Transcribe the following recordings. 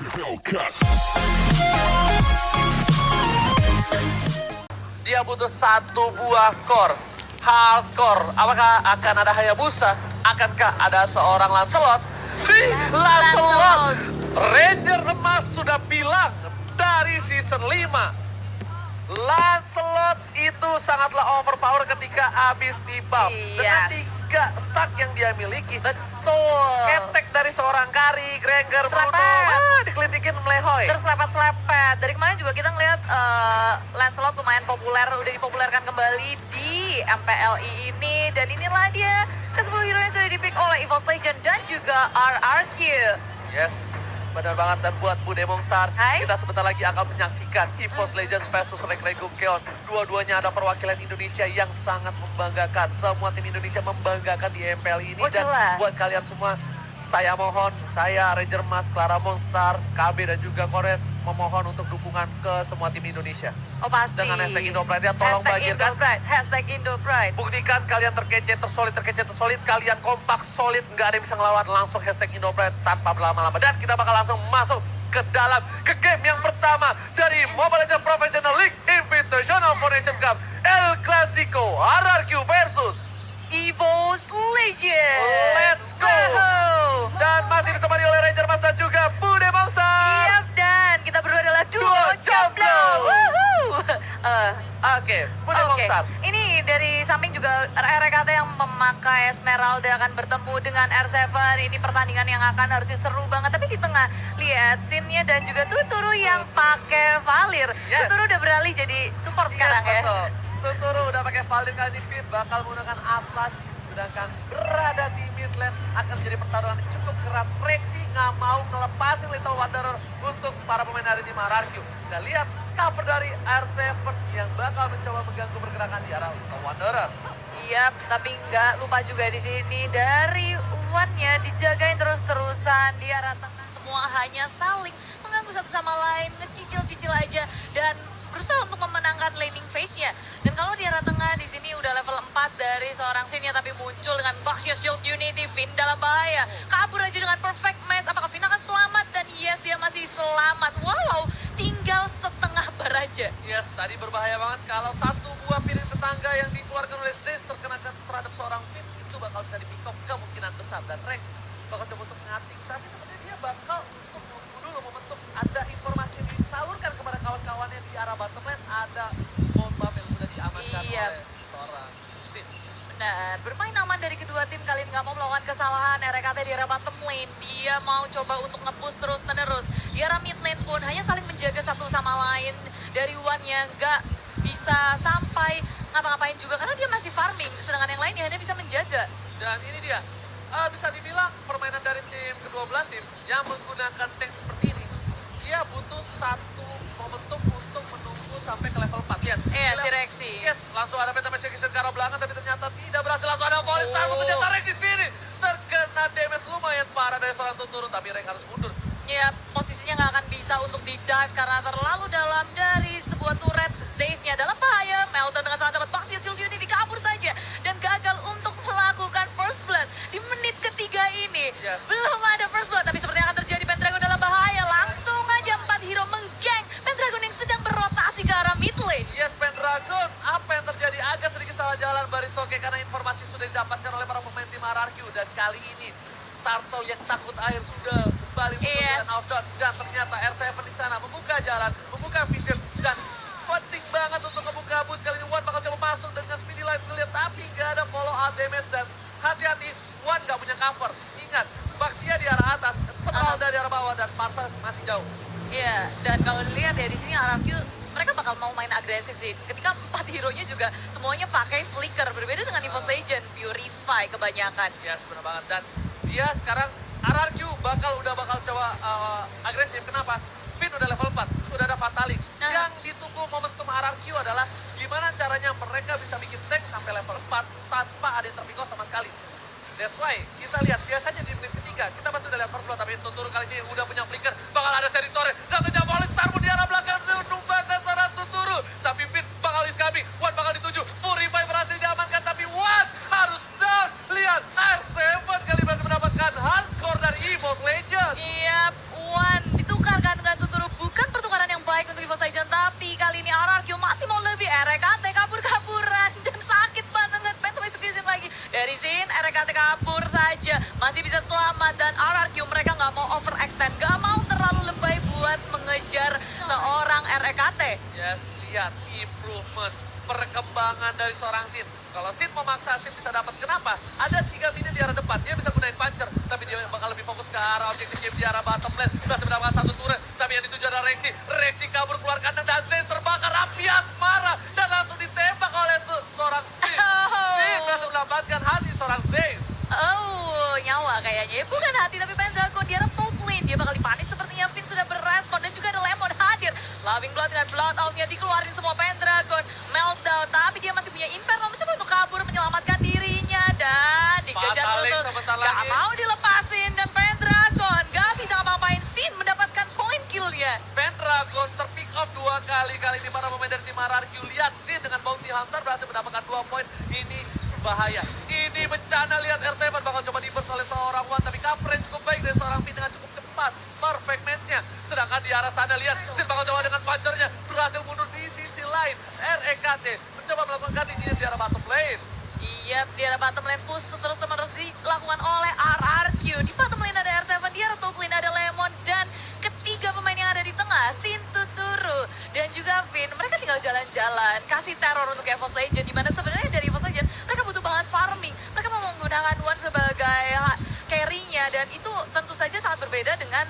Hellcat. Dia butuh satu buah core. Hardcore. Apakah akan ada Hayabusa? Akankah ada seorang Lancelot? Si Lancelot! Ranger emas sudah bilang dari season 5. Lancelot itu sangatlah overpower ketika habis di-buff. Dengan 3 stack yang dia miliki. Betul. Ketek dari seorang Kari, Granger, Bruno. Dikelitikin melehoy. Terus lepet-lepet. Dari kemarin juga kita ngeliat Lancelot lumayan populer, udah dipopulerkan kembali di MPLI ini. Dan inilah dia ke-10 hero yang sudah dipick oleh EVOS Legend dan juga RRQ. Yes, benar banget. Dan buat Bu Demonstar, Hai. kita sebentar lagi akan menyaksikan EVOS Legends versus Regum Keon. Dua-duanya ada perwakilan Indonesia yang sangat membanggakan. Semua tim Indonesia membanggakan di MPL ini. Oh, Dan jelas. buat kalian semua, saya mohon, saya Ranger Mas, Clara Monstar, KB dan juga Koret memohon untuk dukungan ke semua tim Indonesia. Oh pasti. Dengan hashtag Indopride ya, tolong Hashtag bagikan. Indopride. Hashtag Indopride. Buktikan kalian terkece, tersolid, kalian kompak, solid, nggak ada yang bisa ngelawan. Langsung hashtag Indopride tanpa berlama-lama. Dan kita bakal langsung masuk ke game yang pertama dari Mobile Legends Professional League Invitational Foundation Cup El Clasico RRQ versus EVOS Legend. Let's go. Wow. Dan masih ditemani oleh Ranger Mas dan juga Bude Bangsa. Siap, dan kita berdua adalah duo jomblo. Woohoo. Oke, Bude Oke, Bangsa. ini dari samping juga RRKT yang memakai Esmeralda akan bertemu dengan R7. Ini pertandingan yang akan harusnya seru banget. Tapi di tengah lihat scene-nya dan juga Tuturu yang pakai Valir. Yes. Tuturu udah beralih jadi support sekarang ya. Betul. Tuturu udah pakai Valdir kali ini fit, bakal menggunakan Atlas. Sedangkan berada di mid lane akan menjadi pertarungan yang cukup keras. Rexy nggak mau ngelepasin Little Wanderer untuk para pemain dari tim RRQ. Dan lihat cover dari R7 yang bakal mencoba mengganggu pergerakan di arah Little Wanderer. Iya, tapi nggak lupa juga di sini dari Wan-nya dijagain terus-terusan di arah tengah. Semua hanya saling mengganggu satu sama lain, ngecicil-cicil aja dan berusaha untuk memenangkan laning phase-nya. Dan kalau di arah tengah di sini udah level 4 dari seorang Sin-nya, tapi muncul dengan Baxia Shield Unity. Finn dalam bahaya, kabur aja dengan perfect match. Apakah Finn akan selamat? Dan yes, dia masih selamat walau tinggal setengah bar aja. Yes, tadi berbahaya banget kalau satu buah piring tetangga yang dikeluarkan oleh Zeus terkena terhadap seorang Finn, itu bakal bisa di-pick off kemungkinan besar. Dan Rek bakal coba untuk ngating, tapi sepertinya dia bakal untuk nunggu dulu momentum. Ada informasi disalurkan kepada kawan-kawannya di arah bottom lane, ada gold buff yang sudah diamankan oleh seorang Sin. Benar, bermain aman dari kedua tim kali ini, nggak mau melakukan kesalahan. RKT di arah bottom lane, dia mau coba untuk nge-push terus-menerus. Di arah mid lane pun hanya saling menjaga satu sama lain. Dari Wan yang nggak bisa sampai ngapa-ngapain juga karena dia masih farming, sedangkan yang lainnya hanya bisa menjaga. Dan ini dia, bisa dibilang permainan dari tim ke-12 tim yang menggunakan tank seperti ini. Dia butuh satu momentum untuk menunggu sampai ke level 4. Lihat. Iya, si Rexy. Yes, langsung ada Penta Execution ke arah belakang, tapi ternyata tidak berhasil. Langsung ada Volley Star, ternyata Rek di sini. Terkena damage lumayan parah dari seorang Tuturu, tapi Rek harus mundur. Ya, posisinya nggak akan bisa untuk di-dive karena terlalu dalam dari sebuah turret. Zeiss-nya dalam bahaya. Melton dengan sangat cepat. Baxia Shield Unity kabur saja. Dan gagal untuk melakukan first blood di menit ketiga ini. Yes. Belum ada first blood, tapi sepertinya akan terjadi. Pendragon dalam bahaya. Langsung aja 4 hero menggeng Pendragon yang sedang berotasi ke arah mid lane. Yes, Pendragon, apa yang terjadi? Agak sedikit salah jalan Barisoke karena informasi sudah didapatkan oleh para pemain tim RRQ. Dan kali ini Turtle yang takut air sudah kembali dengan outdoor. Dan ternyata R7 di sana membuka jalan, membuka vision, dan penting banget untuk membuka bus. Kali ini Wan bakal coba masuk dengan speedy light ngeliat, tapi nggak ada follow up damage. Dan hati-hati, Wan nggak punya cover. Ingat, Baxia di arah atas, Esmeralda di arah bawah, dan Marsa masih jauh. Iya, dan kalau dilihat ya di sini RRQ mereka bakal mau main agresif sih. Ketika 4 hero-nya juga semuanya pakai flicker, berbeda dengan EVOS Legend, Purify kebanyakan. Yes, benar banget. Dan dia sekarang RRQ udah bakal coba agresif. Kenapa? Finn udah level 4, sudah ada Fatalik. Yang ditunggu momentum RRQ adalah gimana caranya mereka bisa bikin tank sampai level 4 tanpa ada yang terpikau sama sekali. That's why kita lihat biasanya di menit ketiga kita pasti udah lihat first blood, tapi Tuturu kali ini udah punya flicker, bakal ada seri torrent, satunya Volley Star pun di arah belakang numbangkan seorang Tuturu, tapi Finn bakal diskabi, Wan bakal dituju, Purify berhasil diamankan, tapi Wan harus down. Lihat R7 kali berhasil mendapatkan hardcore dari EVOS Legends. Iya, Wan ditukar dikejar seorang REKT. Yes, lihat improvement, perkembangan dari seorang Sin. Kalau Sin memaksa, Sin bisa dapat. Kenapa? Ada 3 minion di arah depan, dia bisa gunain puncher, tapi dia bakal lebih fokus ke arah objektif game di arah bottom lane. Berhasil mendapatkan 1 turret, tapi yang dituju adalah Rexy. Rexy kabur keluar kandang dan Zen terbakar. Rapias marah dan langsung ditembak oleh seorang Sin. Sin berhasil mendapatkan hati seorang Zeus. Oh, nyawa kayaknya. Bukan hati tapi Pendragon di arah top lane. Dia bakal dipanis sepertinya. Finn sudah berespon dan juga ada Lemon hadir. Loving Blood dengan blood out-nya dikeluarin semua Pendragon. Meltdown, tapi dia masih punya Inferno mencoba untuk kabur menyelamatkan dirinya dan dikejar Fataling terus. sebentar Gak lagi. mau dilepasin dan Pendragon gak bisa ngapa-ngapain. Sin mendapatkan point kill-nya. Pendragon terpick off 2 kali. Kali ini para pemain dari tim RRQ. Lihat Sin dengan Bounty Hunter berhasil mendapatkan 2 poin. Ini bahaya. Ini bencana. Lihat R7 bakal coba di-burst oleh seorang Wan. Tapi coverage cukup baik dari seorang Finn dengan cukup cepat. Perfect match-nya. Sedangkan di arah sana lihat Sin bakal coba dengan puncher-nya. Berhasil mundur di sisi lain. REKT mencoba melakukan cutting di arah bottom lane. Iya, di arah bottom lane push terus-menerus dilakukan oleh RRQ. Di bottom lane ada R7, di arah top lane ada Lemon, dan ketiga pemain yang ada di tengah, Sin, Tuturu, dan juga Finn. Mereka tinggal jalan-jalan, kasih teror untuk EVOS Legend, dimana sebenarnya dari EVOS Legend, mereka butuh banget farming. Mereka mau menggunakan Wan sebagai carry-nya, dan itu tentu saja sangat berbeda dengan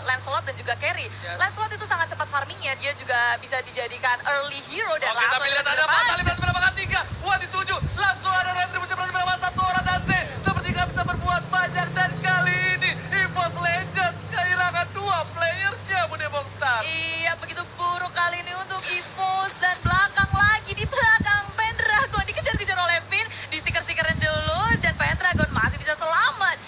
Lancelot dan juga carry. Yes. Lancelot itu sangat cepat farmingnya, dia juga bisa dijadikan early hero dan Oke, tapi lihat ada Fatali berhasil mendapatkan 3. Wan dituju. Langsung ada retribusi berhasil mendapatkan 1 orang dan Z. Seperti nggak bisa berbuat banyak. Dan kali ini EVOS Legends kehilangan 2 playernya, Bude Mongstar. Iya, begitu buruk kali ini untuk EVOS dan belakang lagi di belakang Pendragon dikejar-kejar oleh Finn, di stiker-stikerin dulu dan Pendragon masih bisa selamat.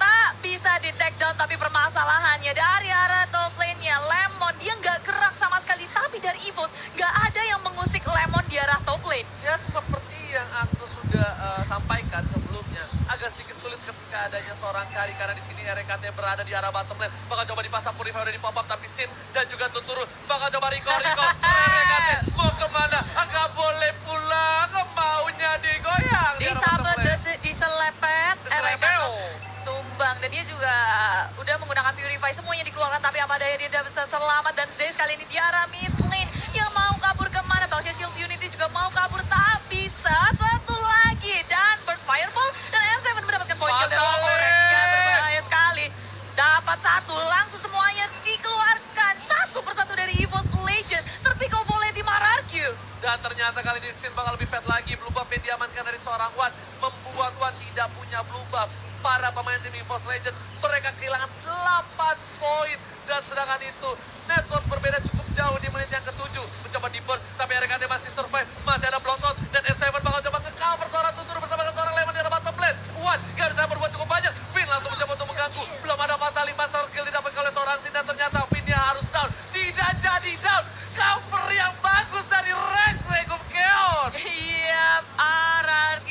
Tak bisa di take down, tapi permasalahannya dari arah top lane-nya Lemon, dia nggak gerak sama sekali, tapi dari EVOS nggak ada yang mengusik Lemon di arah top lane. Ya seperti yang aku sudah sampaikan sebelumnya, agak sedikit sulit ketika adanya seorang carry karena di sini RKT berada di arah bottom lane. Bakal coba dipasang Purify udah di pop up, tapi Sin dan juga Tuturu bakal coba recall. RKT mau kemana? Nggak boleh pulang, maunya digoyang. Di arah Disabet, bottom lane. diselepet, RKT Diselepeo. tumbang, dan dia juga udah menggunakan Purify, semuanya dikeluarkan tapi apa daya dia tidak bisa selamat. Dan Zeus kali ini di arah mid lane yang mau kabur kemana. Bangsa Shield Unity juga mau kabur, tak bisa. Satu lagi dan burst fireball dan R7 mendapatkan point kill dan reaksinya berbahaya sekali. Dapat 1, langsung semuanya dikeluarkan satu persatu dari EVOS Legend, terpick off oleh tim RRQ. Dan ternyata kali ini Sin bakal lebih fat lagi. Blue buff yang diamankan dari seorang Wan membuat Wan tidak punya blue buff. Para pemain tim EVOS Legends mereka kehilangan 8 poin. Dan sedangkan itu network berbeda cukup jauh di menit yang ke-7. Mencoba di burst, tapi RKT masih survive. Masih ada bloodshot dan S7 bakal coba nge-cover seorang Tuturu bersama dengan seorang Lemon di arah bottom lane. Wan gak bisa berbuat cukup banyak. Finn langsung mencoba untuk mengganggu. Belum ada Fatali, pasal kill didapatkan oleh seorang Sin. Dan ternyata Finn-nya harus down. Tidak jadi down. Cover yang bagus dari Rex Regum Keon. Iya, RRQ.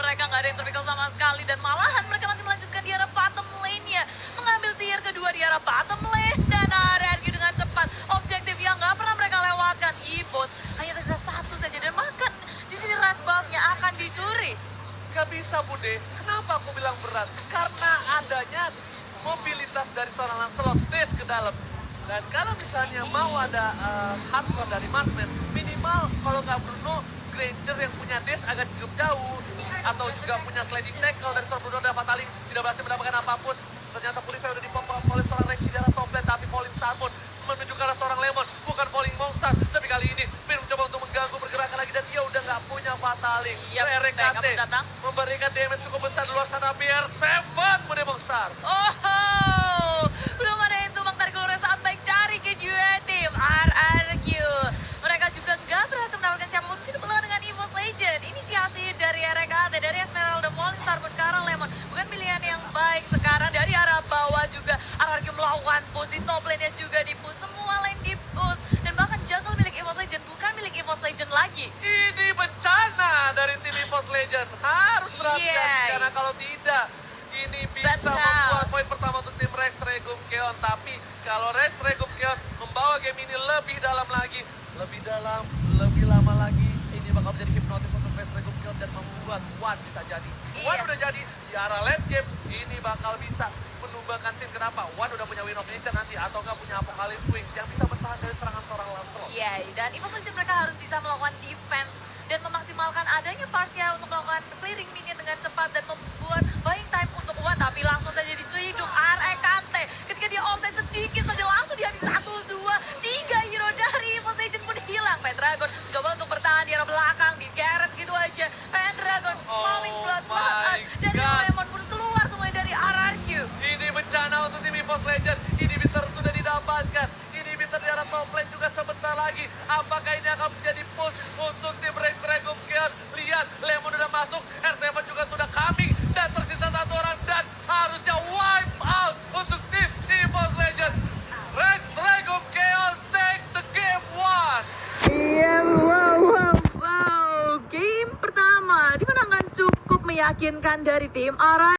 Mereka nggak ada yang terpickle sama sekali dan malahan mereka masih melanjutkan di arah bottom lane-nya. Mengambil tier kedua di arah bottom lane dan RRQ dengan cepat. Objektif yang nggak pernah mereka lewatkan. EVOS hanya tersisa 1 saja dan makan. Di sini red buff-nya akan dicuri. Gak bisa Bude, kenapa aku bilang berat? Karena adanya mobilitas dari seorang Lancelot dash ke dalam. Dan kalau misalnya mau ada hardcore dari Marksman, minimal kalau nggak Bruno, Granger yang punya dash agak cukup jauh. Atau juga punya sliding tackle dari seorang Bruno dan Fatali tidak berhasil mendapatkan apapun. Ternyata Purify udah dipop oleh seorang Rexy di arah top lane, tapi Falling Starmon menuju ke arah seorang Lemon, bukan Falling Monster. Tapi kali ini Finn mencoba untuk mengganggu pergerakan lagi dan dia udah nggak punya Fatali. Iya, RKT backup datang. memberikan damage cukup besar di luar sana. BR7 Bude Monster. Oh, belum ada yang tumbang tarik ulurnya saat baik dari kedua tim RRQ. Mereka juga nggak berhasil mendapatkan siapapun. Itu peluang dengan EVOS Legend. Inisiasi dari RKT, dari Esmeralda, Falling Starmon, Karang Lemon. Bukan pilihan yang baik sekarang. Dari arah bawah juga RRQ melakukan push. Di top lane-nya juga di push. Semua lane di push. Dan bahkan jungle milik EVOS Legend bukan milik EVOS Legend lagi. Ini bencana dari tim EVOS Legend. Harus berhati-hati Iya. karena kalau tidak ini bisa Betul. membuat poin pertama untuk tim Rex Regum Keon. Tapi kalau Rex Regum Keon membawa game ini lebih dalam lagi, lebih dalam, lebih lama lagi, ini bakal menjadi hipnotis untuk Rex Regum Keon dan membuat Wan bisa jadi. Wan Yes. udah jadi di arah late game, ini bakal bisa menumbangkan Sin. Kenapa? Wan udah punya Win of Nature nanti atau nggak punya Apocalypse Wings yang bisa bertahan Iya, dan Evo Legends mereka harus bisa melakukan defense dan memaksimalkan adanya Parsia untuk melakukan clearing minion dengan cepat dan membuat buying time untuk Wan, tapi langsung saja diciduk REKT ketika dia offside sedikit saja langsung dihabis 1, 2, 3 hero dari Evo Legends pun hilang. Pendragon coba untuk bertahan di arah belakang, digeret gitu aja. Pendragon falling blood dan Lemon pun keluar semuanya dari RRQ. Ini bencana untuk tim EVOS Legend. Inhibitor sudah didapatkan. Inhibitor di arah top lane juga sebentar lagi. Apakah ini akan menjadi push untuk tim Rex Regum Kion? Lihat, Lemon udah masuk, R7 juga sudah coming, dan tersisa satu orang, dan harusnya wipe out untuk tim EVOS Legend. Rex Regum Kion take the game one. Iya, wow. Game pertama dimenangkan cukup meyakinkan dari tim RRQ.